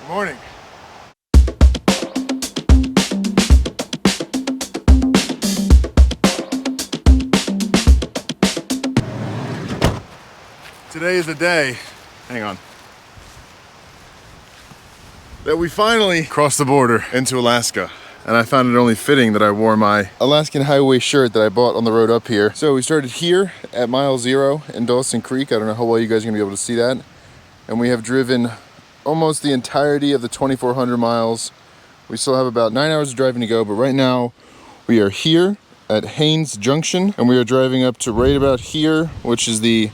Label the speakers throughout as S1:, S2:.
S1: Good morning. Today is the day, hang on, that we finally crossed the border into Alaska. And I found it only fitting that I wore my Alaskan highway shirt that I bought on the road up here. So we started here at mile 0 in Dawson Creek. I don't know how well you guys are gonna be able to see that. And we have driven almost the entirety of the 2,400 miles. We still have about 9 hours of driving to go, but right now we are here at Haines Junction and we are driving up to right about here, which is the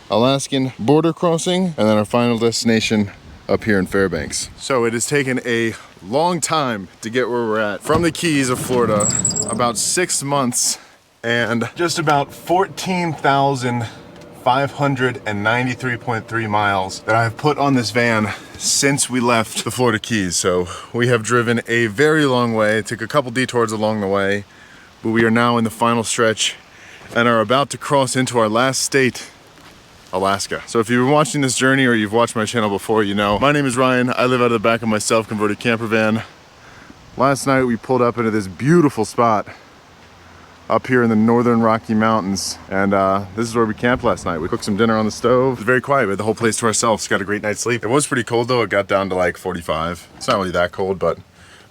S1: Alaskan border crossing, and then our final destination up here in Fairbanks. So it has taken a long time to get where we're at. From the Keys of Florida, about 6 months and just about 14,593.3 miles that I've put on this van since we left the Florida Keys. So we have driven a very long way. It took a couple detours along the way, but we are now in the final stretch and are about to cross into our last state, Alaska. So if you've been watching this journey or you've watched my channel before, you know, my name is Ryan. I live out of the back of my self-converted camper van. Last night we pulled up into this beautiful spot up here in the northern Rocky Mountains, and this is where we camped last night. We cooked some dinner on the stove. It was very quiet. We had the whole place to ourselves. Got a great night's sleep. It was pretty cold though. It got down to like 45. It's not really that cold, but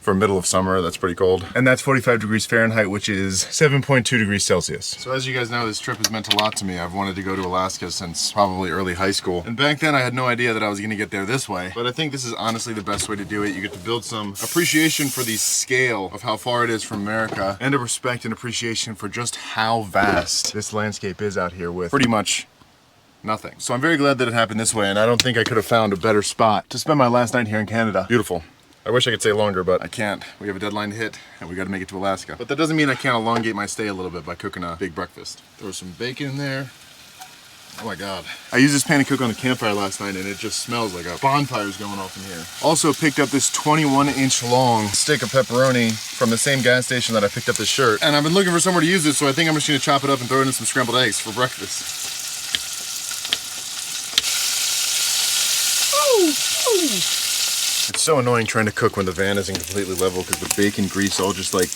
S1: for middle of summer, that's pretty cold. And that's 45 degrees Fahrenheit, which is 7.2 degrees Celsius. So as you guys know, this trip has meant a lot to me. I've wanted to go to Alaska since probably early high school. And back then I had no idea that I was gonna get there this way. But I think this is honestly the best way to do it. You get to build some appreciation for the scale of how far it is from America, and a respect and appreciation for just how vast this landscape is out here with pretty much nothing. So I'm very glad that it happened this way, and I don't think I could have found a better spot to spend my last night here in Canada. Beautiful. I wish I could stay longer, but I can't. We have a deadline to hit, and we gotta make it to Alaska. But that doesn't mean I can't elongate my stay a little bit by cooking a big breakfast. Throw some bacon in there. Oh my God. I used this pan to cook on the campfire last night, and it just smells like a bonfire's going off in here. Also picked up this 21-inch long stick of pepperoni from the same gas station that I picked up this shirt. And I've been looking for somewhere to use it, so I think I'm just gonna chop it up and throw it in some scrambled eggs for breakfast. Ooh, ooh. It's so annoying trying to cook when the van isn't completely level because the bacon grease all just like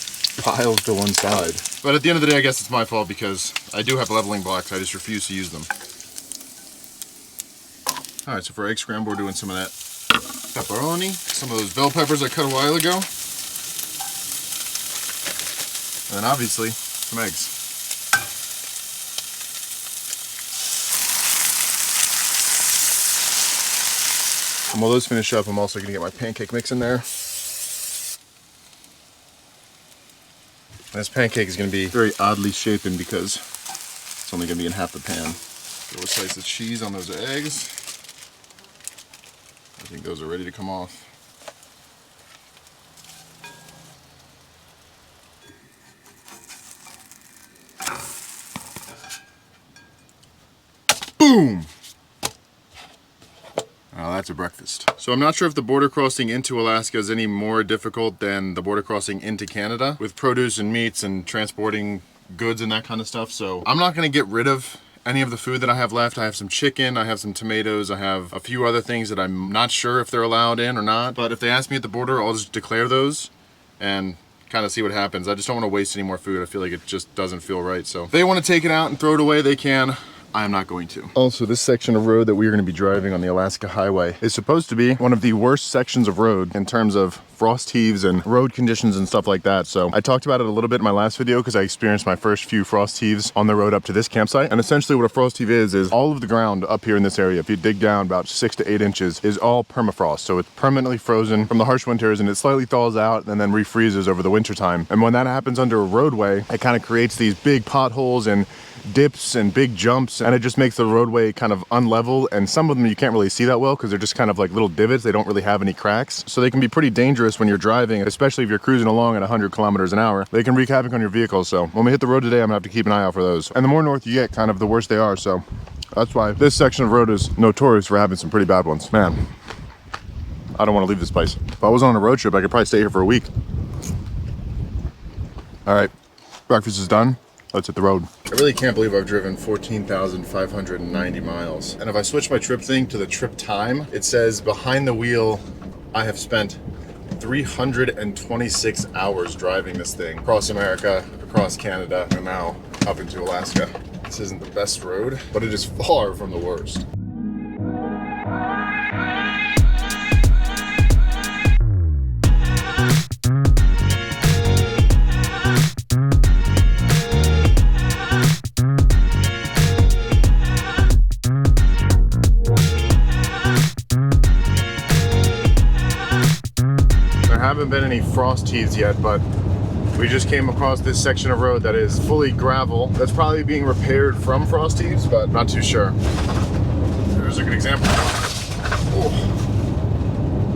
S1: piles to one side. But at the end of the day, I guess it's my fault because I do have leveling blocks. I just refuse to use them. All right, so for egg scramble, we're doing some of that pepperoni, some of those bell peppers I cut a while ago, and then obviously some eggs. And while those finish up, I'm also gonna get my pancake mix in there. And this pancake is gonna be very oddly shapen because it's only gonna be in half the pan. Throw a slice of cheese on those eggs. I think those are ready to come off. Boom! Oh, that's a breakfast. So I'm not sure if the border crossing into Alaska is any more difficult than the border crossing into Canada with produce and meats and transporting goods and that kind of stuff. So I'm not gonna get rid of any of the food that I have left. I have some chicken, I have some tomatoes, I have a few other things that I'm not sure if they're allowed in or not. But if they ask me at the border, I'll just declare those and kind of see what happens. I just don't want to waste any more food. I feel like it just doesn't feel right. So if they want to take it out and throw it away, they can. I'm not going to. Also, this section of road that we are going to be driving on the Alaska Highway is supposed to be one of the worst sections of road in terms of frost heaves and road conditions and stuff like that. So I talked about it a little bit in my last video because I experienced my first few frost heaves on the road up to this campsite. And essentially what a frost heave is all of the ground up here in this area, if you dig down about 6 to 8 inches, is all permafrost. So it's permanently frozen from the harsh winters, and it slightly thaws out and then refreezes over the winter time. And when that happens under a roadway, it kind of creates these big potholes and dips and big jumps, and it just makes the roadway kind of unlevel, and some of them you can't really see that well because they're just kind of like little divots. They don't really have any cracks, so they can be pretty dangerous when you're driving, especially if you're cruising along at 100 kilometers an hour. They can wreak havoc on your vehicle. So when we hit the road today, I'm gonna have to keep an eye out for those. And the more north you get, kind of the worse they are. So that's why this section of road is notorious for having some pretty bad ones. Man, I don't want to leave this place. If I was on a road trip, I could probably stay here for a week. All right, breakfast is done. Let's hit the road. I really can't believe I've driven 14,590 miles. And if I switch my trip thing to the trip time, it says behind the wheel I have spent 326 hours driving this thing across America, across Canada, and now up into Alaska. This isn't the best road, but it is far from the worst. There haven't been any frost heaves yet, but we just came across this section of road that is fully gravel. That's probably being repaired from frost heaves, but not too sure. There's a good example. Oh.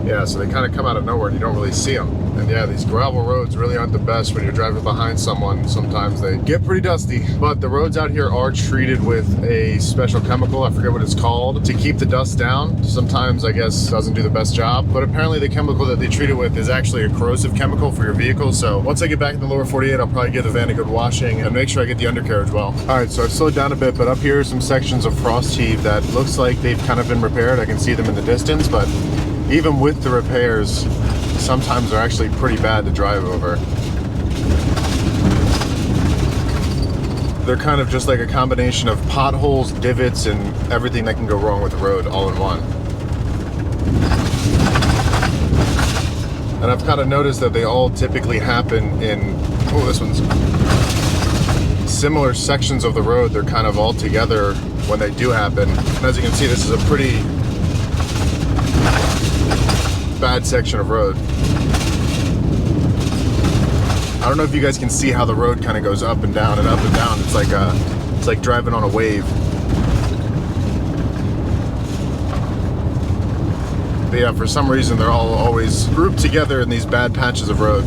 S1: Yeah, so they kind of come out of nowhere and you don't really see them. And yeah, these gravel roads really aren't the best when you're driving behind someone. Sometimes they get pretty dusty. But the roads out here are treated with a special chemical, I forget what it's called, to keep the dust down. Sometimes, I guess, doesn't do the best job. But apparently the chemical that they treat it with is actually a corrosive chemical for your vehicle. So once I get back in the lower 48, I'll probably give the van a good washing and make sure I get the undercarriage well. All right, so I've slowed down a bit, but up here are some sections of frost heave that looks like they've kind of been repaired. I can see them in the distance, but even with the repairs, sometimes they're actually pretty bad to drive over. They're kind of just like a combination of potholes, divots, and everything that can go wrong with the road all in one. And I've kind of noticed that they all typically happen in, oh, this one's similar sections of the road. They're kind of all together when they do happen. And as you can see, this is a pretty bad section of road. I don't know if you guys can see how the road kind of goes up and down and up and down. It's like driving on a wave. But yeah, for some reason they're all always grouped together in these bad patches of road.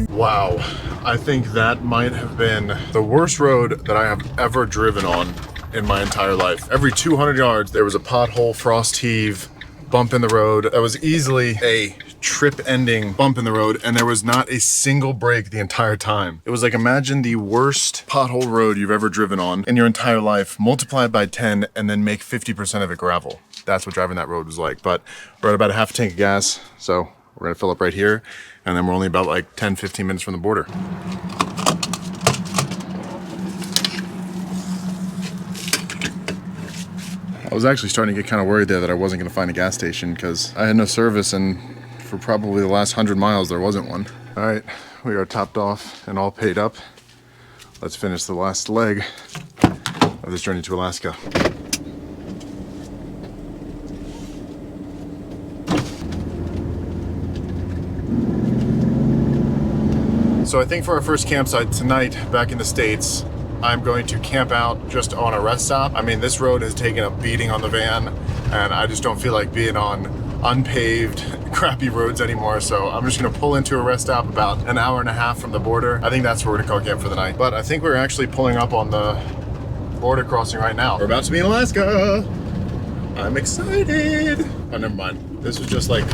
S1: Wow, I think that might have been the worst road that I have ever driven on in my entire life. Every 200 yards, there was a pothole, frost heave, bump in the road. That was easily a trip-ending bump in the road, and there was not a single break the entire time. It was like, imagine the worst pothole road you've ever driven on in your entire life, multiply it by 10, and then make 50% of it gravel. That's what driving that road was like. But we're at about a half a tank of gas, so we're gonna fill up right here, and then we're only about like 10-15 minutes from the border. I was actually starting to get kind of worried there that I wasn't gonna find a gas station because I had no service, and for probably the last 100 miles there wasn't one. All right, we are topped off and all paid up. Let's finish the last leg of this journey to Alaska. So I think for our first campsite tonight back in the States, I'm going to camp out just on a rest stop. I mean, this road has taken a beating on the van, and I just don't feel like being on unpaved, crappy roads anymore. So I'm just gonna pull into a rest stop about an hour and a half from the border. I think that's where we're gonna call camp for the night. But I think we're actually pulling up on the border crossing right now. We're about to be in Alaska. I'm excited. Oh, never mind. This was just like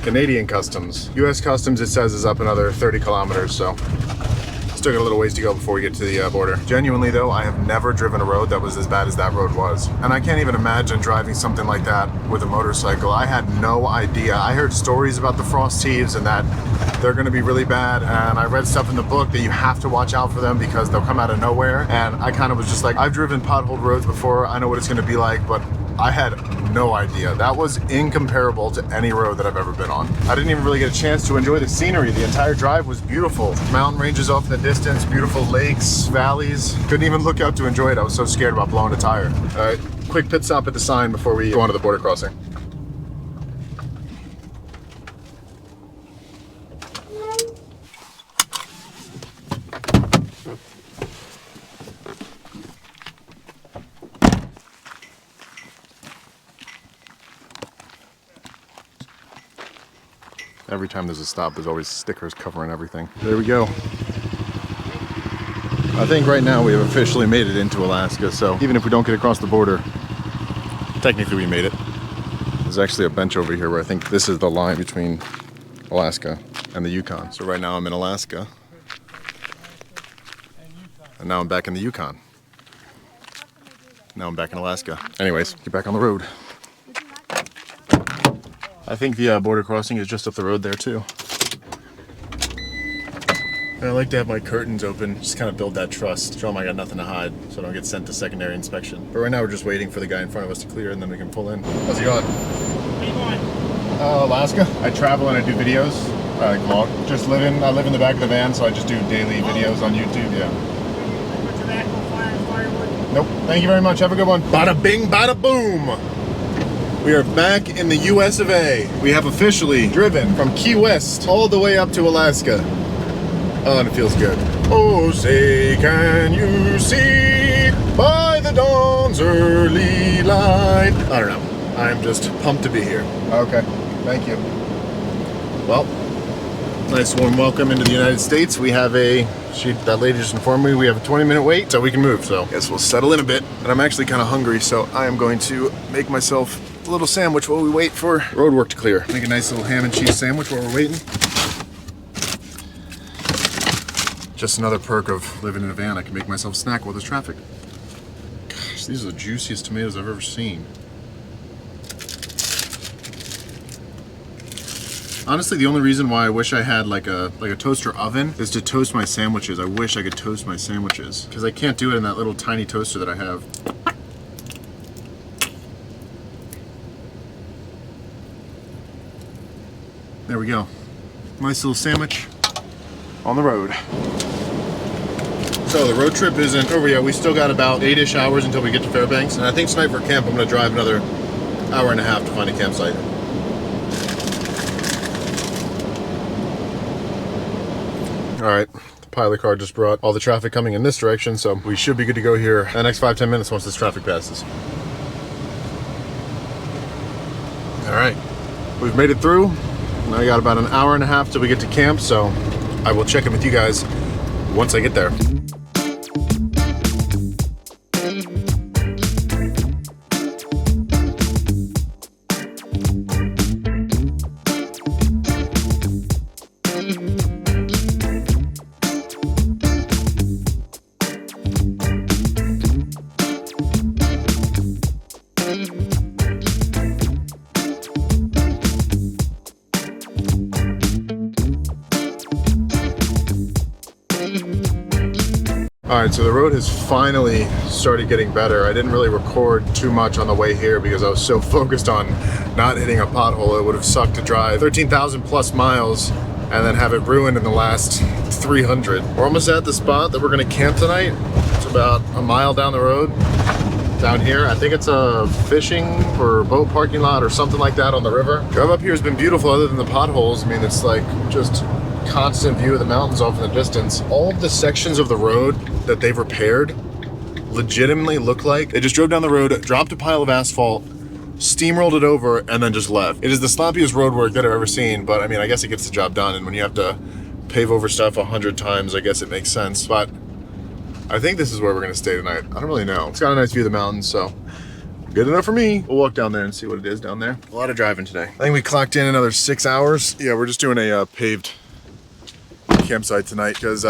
S1: Canadian customs. US customs, it says, is up another 30 kilometers, so still got a little ways to go before we get to the border. Genuinely though, I have never driven a road that was as bad as that road was. And I can't even imagine driving something like that with a motorcycle. I had no idea. I heard stories about the frost heaves and that they're gonna be really bad. And I read stuff in the book that you have to watch out for them because they'll come out of nowhere. And I kind of was just like, I've driven potholed roads before. I know what it's gonna be like, but I had no idea. That was incomparable to any road that I've ever been on. I didn't even really get a chance to enjoy the scenery. The entire drive was beautiful. Mountain ranges off in the distance, beautiful lakes, valleys. Couldn't even look out to enjoy it. I was so scared about blowing a tire. All right, quick pit stop at the sign before we go on to the border crossing. every time there's a stop, there's always stickers covering everything. There we go. I think right now we have officially made it into Alaska, so even if we don't get across the border, technically we made it. There's actually a bench over here where I think this is the line between Alaska and the Yukon. So right now I'm in Alaska, and now I'm back in the Yukon. Now I'm back in Alaska. Anyways, get back on the road. I think the border crossing is just up the road there too. And I like to have my curtains open, just kind of build that trust. Show them I got nothing to hide, so I don't get sent to secondary inspection. But right now we're just waiting for the guy in front of us to clear, and then we can pull in. How's it going?
S2: Where are you going?
S1: Alaska. I travel and I do videos. I live in the back of the van, so I just do daily videos on YouTube. Yeah.
S2: Put tobacco, firewood.
S1: Nope. Thank you very much. Have a good one. Bada bing, bada boom. We are back in the US of A. We have officially driven from Key West all the way up to Alaska. Oh, and it feels good. Oh, say can you see by the dawn's early light? I don't know. I'm just pumped to be here. Okay, thank you. Well, nice warm welcome into the United States. We have that lady just informed me we have a 20-minute wait, so we can move. So I guess we'll settle in a bit. And I'm actually kind of hungry, so I am going to make myself a little sandwich while we wait for road work to clear. Make a nice little ham and cheese sandwich while we're waiting. Just another perk of living in a van. I can make myself a snack while there's traffic. Gosh, these are the juiciest tomatoes I've ever seen. Honestly, the only reason why I wish I had like a toaster oven is to toast my sandwiches. I wish I could toast my sandwiches because I can't do it in that little tiny toaster that I have. There we go. Nice little sandwich on the road. So the road trip isn't over yet. We still got about 8-ish hours until we get to Fairbanks. And I think tonight for camp, I'm gonna drive another hour and a half to find a campsite. All right, the pilot car just brought all the traffic coming in this direction, so we should be good to go here in the next 5-10 minutes once this traffic passes. All right, we've made it through. Now I got about an hour and a half till we get to camp, so I will check in with you guys once I get there. Alright, so the road has finally started getting better. I didn't really record too much on the way here because I was so focused on not hitting a pothole. It would have sucked to drive 13,000 plus miles and then have it ruined in the last 300. We're almost at the spot that we're gonna camp tonight. It's about a mile down the road. Down here, I think it's a fishing or boat parking lot or something like that on the river. Drive up here has been beautiful other than the potholes. I mean, it's like just constant view of the mountains off in the distance. All of the sections of the road that they've repaired legitimately look like they just drove down the road, dropped a pile of asphalt, steamrolled it over, and then just left. It is the sloppiest road work that I've ever seen, but I mean, I guess it gets the job done, and when you have to pave over stuff 100 times, I guess it makes sense. But I think this is where we're gonna stay tonight. I don't really know. It's got a nice view of the mountains, so good enough for me. We'll walk down there and see what it is down there. A lot of driving today. I think we clocked in another 6 hours. Yeah, we're just doing a paved campsite tonight because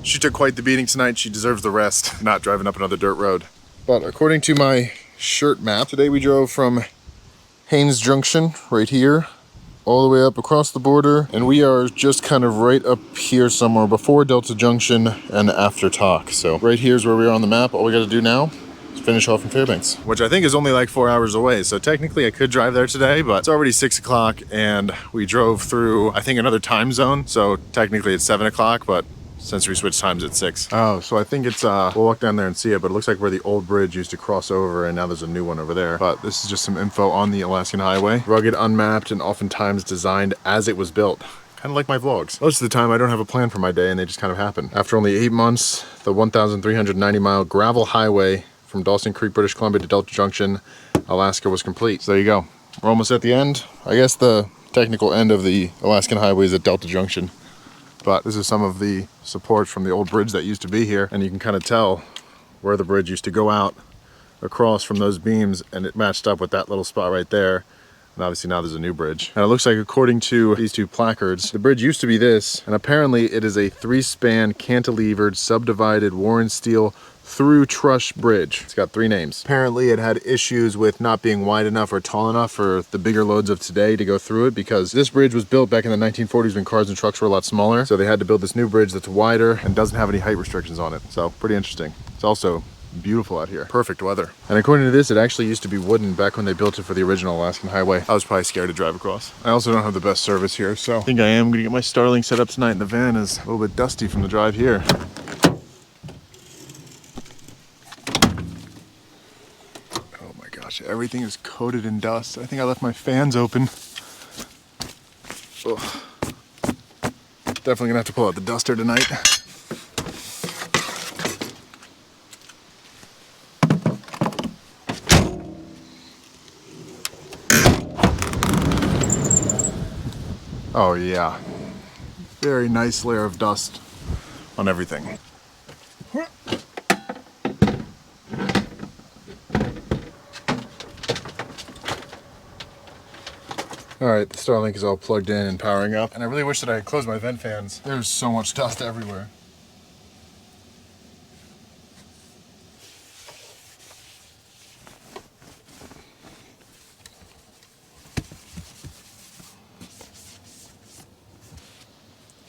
S1: she took quite the beating tonight. She deserves the rest, not driving up another dirt road. But according to my shirt map, today we drove from Haines Junction right here all the way up across the border, and we are just kind of right up here somewhere before Delta Junction and after Talk. So right here's where we are on the map. All we got to do now is finish off in Fairbanks, which I think is only like 4 hours away. So technically I could drive there today, but it's already 6 o'clock and we drove through, I think, another time zone. So technically it's 7 o'clock, but since we switched times at 6. Oh, so I think it's, we'll walk down there and see it, but it looks like where the old bridge used to cross over, and now there's a new one over there. But this is just some info on the Alaskan Highway. Rugged, unmapped, and oftentimes designed as it was built. Kind of like my vlogs. Most of the time I don't have a plan for my day and they just kind of happen. After only 8 months, the 1,390 mile gravel highway from Dawson Creek, British Columbia to Delta Junction, Alaska was complete. So there you go. We're almost at the end. I guess the technical end of the Alaskan highway is at Delta Junction. But this is some of the support from the old bridge that used to be here, and you can kind of tell where the bridge used to go out across from those beams, and it matched up with that little spot right there. And obviously now there's a new bridge. And it looks like, according to these two placards, the bridge used to be this, and apparently it is a 3-span cantilevered subdivided Warren steel through truss bridge. It's got 3 names. Apparently it had issues with not being wide enough or tall enough for the bigger loads of today to go through it, because this bridge was built back in the 1940s when cars and trucks were a lot smaller. So they had to build this new bridge that's wider and doesn't have any height restrictions on it. So pretty interesting. It's also beautiful out here. Perfect weather. And according to this, it actually used to be wooden back when they built it for the original Alaskan highway. I was probably scared to drive across. I also don't have the best service here, so I think I am gonna get my Starlink set up tonight, and the van is a little bit dusty from the drive here. Oh my gosh, everything is coated in dust. I think I left my fans open. Ugh. Definitely gonna have to pull out the duster tonight. Oh yeah, very nice layer of dust on everything. All right, the Starlink is all plugged in and powering up, and I really wish that I had closed my vent fans. There's so much dust everywhere.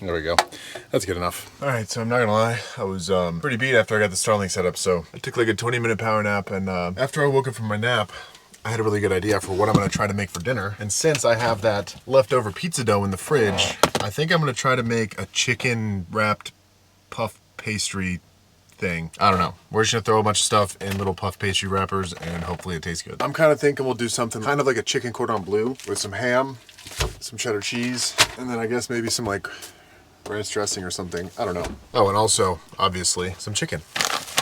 S1: There we go. That's good enough. All right, so I'm not gonna lie, I was pretty beat after I got the Starlink set up, so I took like a 20-minute power nap, and after I woke up from my nap, I had a really good idea for what I'm gonna try to make for dinner. And since I have that leftover pizza dough in the fridge, I think I'm gonna try to make a chicken wrapped puff pastry thing. I don't know. We're just gonna throw a bunch of stuff in little puff pastry wrappers, and hopefully it tastes good. I'm kind of thinking we'll do something kind of like a chicken cordon bleu with some ham, some cheddar cheese, and then I guess maybe some like ranch dressing or something. I don't know. Oh, and also, obviously, some chicken.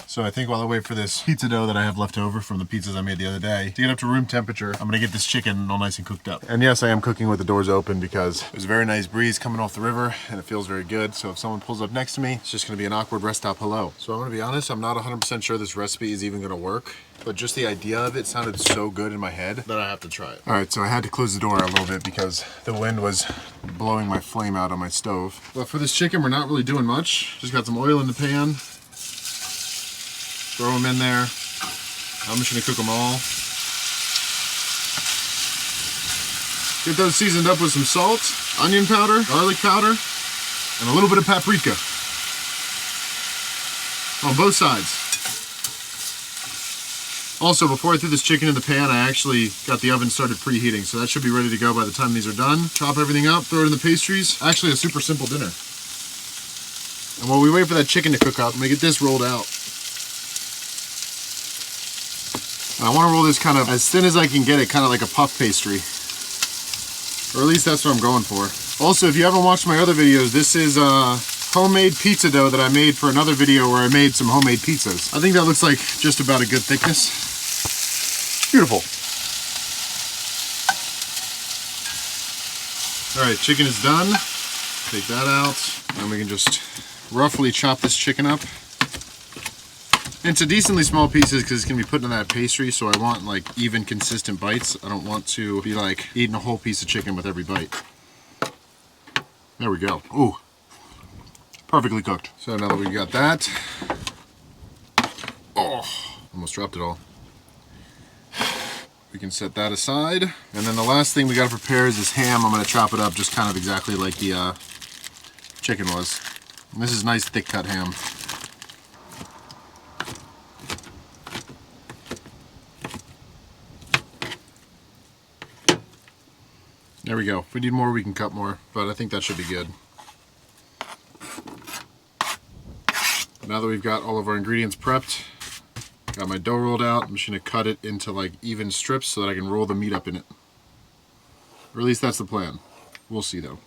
S1: So I think while I wait for this pizza dough that I have left over from the pizzas I made the other day to get up to room temperature, I'm gonna get this chicken all nice and cooked up. And yes, I am cooking with the doors open because there's a very nice breeze coming off the river and it feels very good. So if someone pulls up next to me, it's just gonna be an awkward rest stop hello. So I'm gonna be honest, I'm not 100% sure this recipe is even gonna work, but just the idea of it sounded so good in my head that I have to try it. All right, so I had to close the door a little bit because the wind was blowing my flame out on my stove. But for this chicken, we're not really doing much. Just got some oil in the pan. Throw them in there. I'm just gonna cook them all. Get those seasoned up with some salt, onion powder, garlic powder, and a little bit of paprika. On both sides. Also, before I threw this chicken in the pan, I actually got the oven started preheating, so that should be ready to go by the time these are done. Chop everything up, throw it in the pastries. Actually, a super simple dinner. And while we wait for that chicken to cook up, I'm gonna get this rolled out. And I want to roll this kind of as thin as I can get it, kind of like a puff pastry. Or at least that's what I'm going for. Also, if you haven't watched my other videos, this is homemade pizza dough that I made for another video where I made some homemade pizzas. I think that looks like just about a good thickness. Beautiful. All right, chicken is done. Take that out. And we can just roughly chop this chicken up into decently small pieces because it's gonna be put in that pastry, so I want like even consistent bites. I don't want to be like eating a whole piece of chicken with every bite. There we go. Ooh, perfectly cooked. So now that we got that, oh, almost dropped it all. We can set that aside. And then the last thing we gotta prepare is this ham. I'm gonna chop it up just kind of exactly like the chicken was. And this is nice thick cut ham. There we go. If we need more, we can cut more, but I think that should be good. Now that we've got all of our ingredients prepped, got my dough rolled out, I'm just gonna cut it into like even strips so that I can roll the meat up in it. Or at least that's the plan. We'll see though.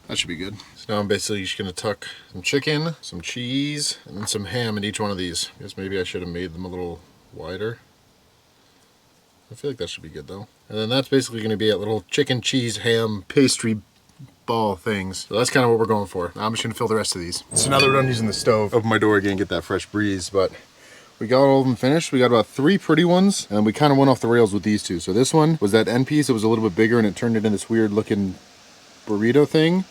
S1: That should be good. So now I'm basically just gonna tuck some chicken, some cheese, and then some ham in each one of these. I guess maybe I should have made them a little wider. I feel like that should be good though. And then that's basically going to be a little chicken, cheese, ham, pastry ball things. So that's kind of what we're going for. Now I'm just going to fill the rest of these. So now that we're done using the stove, open my door again, get that fresh breeze. But we got all of them finished. We got about 3 pretty ones, and we kind of went off the rails with these 2. So this one was that end piece. It was a little bit bigger, and it turned it into this weird looking burrito thing.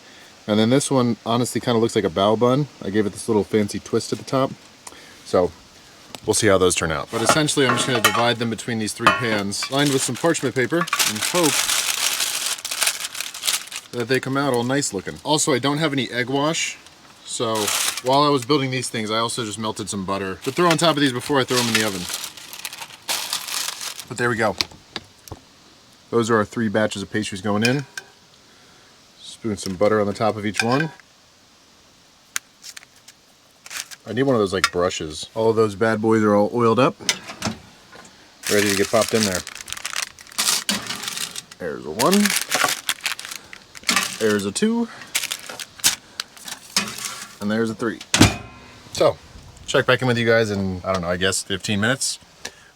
S1: And then this one honestly kind of looks like a bao bun. I gave it this little fancy twist at the top. So we'll see how those turn out. But essentially I'm just going to divide them between these 3 pans, lined with some parchment paper, and hope that they come out all nice looking. Also, I don't have any egg wash, so while I was building these things, I also just melted some butter to throw on top of these before I throw them in the oven. But there we go. Those are our 3 batches of pastries going in. Spoon some butter on the top of each one. I need one of those like brushes. All of those bad boys are all oiled up, ready to get popped in there. There's a 1. There's a 2. And there's a 3. So, check back in with you guys in, I don't know, I guess 15 minutes.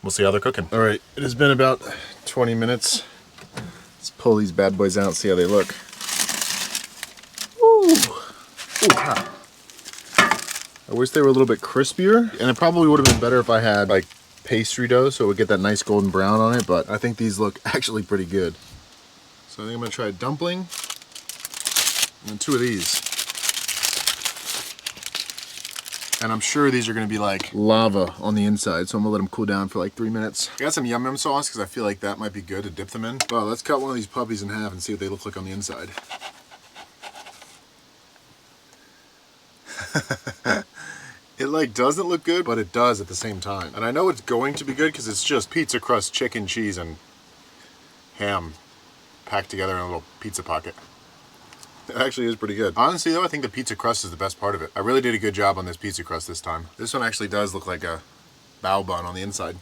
S1: We'll see how they're cooking. All right, it has been about 20 minutes. Let's pull these bad boys out and see how they look. Ooh, ooh, hot. I wish they were a little bit crispier, and it probably would have been better if I had like pastry dough so it would get that nice golden brown on it, but I think these look actually pretty good. So I think I'm gonna try a dumpling and then 2 of these. And I'm sure these are gonna be like lava on the inside, so I'm gonna let them cool down for like 3 minutes. I got some yum yum sauce because I feel like that might be good to dip them in. Well, let's cut one of these puppies in half and see what they look like on the inside. It like doesn't look good, but it does at the same time. And I know it's going to be good because it's just pizza crust, chicken, cheese, and ham packed together in a little pizza pocket. It actually is pretty good. Honestly though, I think the pizza crust is the best part of it. I really did a good job on this pizza crust this time. This one actually does look like a bao bun on the inside.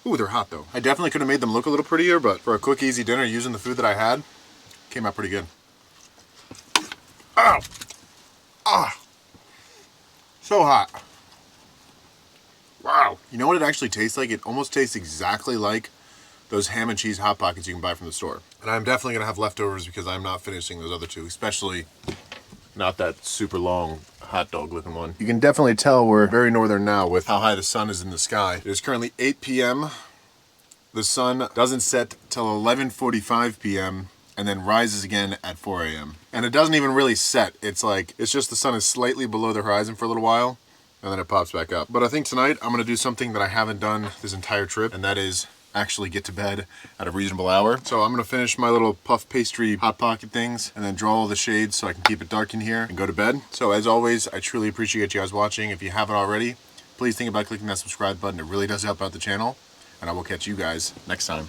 S1: Ooh, they're hot though. I definitely could have made them look a little prettier, but for a quick, easy dinner using the food that I had, came out pretty good. Ow! Ah! So hot. Wow. You know what it actually tastes like? It almost tastes exactly like those ham and cheese Hot Pockets you can buy from the store. And I'm definitely gonna have leftovers because I'm not finishing those other 2, especially not that super long hot dog looking one. You can definitely tell we're very northern now with how high the sun is in the sky. It is currently 8 p.m. The sun doesn't set till 11:45 p.m. and then rises again at 4 a.m. And it doesn't even really set. It's just the sun is slightly below the horizon for a little while, and then it pops back up. But I think tonight I'm gonna do something that I haven't done this entire trip, and that is actually get to bed at a reasonable hour. So I'm gonna finish my little puff pastry Hot Pocket things, and then draw all the shades so I can keep it dark in here and go to bed. So as always, I truly appreciate you guys watching. If you haven't already, please think about clicking that subscribe button. It really does help out the channel, and I will catch you guys next time.